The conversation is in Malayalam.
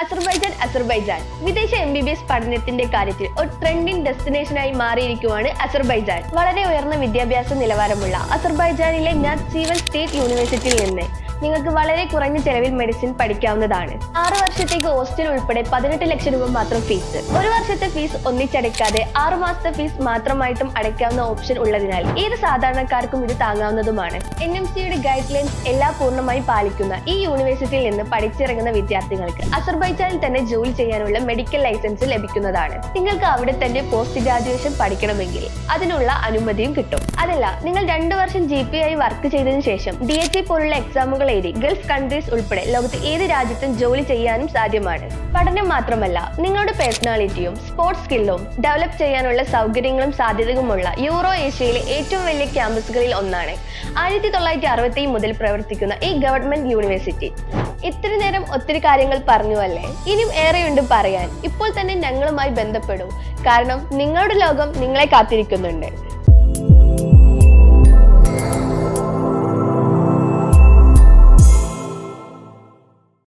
അസർബൈജാൻ വിദേശ MBBS പഠനത്തിന്റെ കാര്യത്തിൽ ഒരു ട്രെൻഡിംഗ് ഡെസ്റ്റിനേഷനായി മാറിയിരിക്കുകയാണ് അസർബൈജാൻ. വളരെ ഉയർന്ന വിദ്യാഭ്യാസ നിലവാരമുള്ള അസർബൈജാനിലെ നാറ്റ്സീവൽ സ്റ്റേറ്റ് യൂണിവേഴ്സിറ്റിയിൽ നിന്ന് നിങ്ങൾക്ക് വളരെ കുറഞ്ഞ ചെലവിൽ മെഡിസിൻ പഠിക്കാവുന്നതാണ്. 6 വർഷത്തേക്ക് ഹോസ്റ്റൽ ഉൾപ്പെടെ 18 ലക്ഷം രൂപ മാത്രം ഫീസ്. ഒരു വർഷത്തെ ഫീസ് ഒന്നിച്ചടയ്ക്കാതെ 6 മാസത്തെ ഫീസ് മാത്രമായിട്ടും അടയ്ക്കാവുന്ന ഓപ്ഷൻ ഉള്ളതിനാൽ ഏത് സാധാരണക്കാർക്കും ഇത് താങ്ങാവുന്നതുമാണ്. NMCയുടെ ഗൈഡ് ലൈൻസ് എല്ലാം പൂർണ്ണമായി പാലിക്കുന്ന ഈ യൂണിവേഴ്സിറ്റിയിൽ നിന്ന് പഠിച്ചിറങ്ങുന്ന വിദ്യാർത്ഥികൾക്ക് അസർബൈജാനിൽ തന്നെ ജോലി ചെയ്യാനുള്ള മെഡിക്കൽ ലൈസൻസ് ലഭിക്കുന്നതാണ്. നിങ്ങൾക്ക് അവിടെ തന്നെ പോസ്റ്റ് ഗ്രാജുവേഷൻ പഠിക്കണമെങ്കിൽ അതിനുള്ള അനുമതിയും കിട്ടും. അതല്ല, നിങ്ങൾ 2 വർഷം GPA വർക്ക് ചെയ്തതിനു ശേഷം DHA പോലുള്ള എക്സാമുകൾ എഴുതി ഗൾഫ് കൺട്രീസ് ഉൾപ്പെടെ ലോകത്ത് ഏത് രാജ്യത്തും ജോലി ചെയ്യാനും സാധ്യമാണ്. പഠനം മാത്രമല്ല, നിങ്ങളുടെ പേഴ്സണാലിറ്റിയും സ്പോർട്സ് സ്കില്ലും ഡെവലപ്പ് ചെയ്യാനുള്ള സൗകര്യങ്ങളും സാധ്യതകളുമുള്ള യൂറോ ഏഷ്യയിലെ ഏറ്റവും വലിയ ക്യാമ്പസുകളിൽ ഒന്നാണ് 1967 മുതൽ പ്രവർത്തിക്കുന്ന ഈ ഗവൺമെന്റ് യൂണിവേഴ്സിറ്റി. ഇത്തിരി നേരം ഒത്തിരി കാര്യങ്ങൾ പറഞ്ഞു അല്ലേ? ഇനിയും ഏറെയുണ്ട് പറയാൻ. ഇപ്പോൾ തന്നെ ഞങ്ങളുമായി ബന്ധപ്പെടൂ, കാരണം നിങ്ങളുടെ ലോകം നിങ്ങളെ കാത്തിരിക്കുന്നുണ്ട്.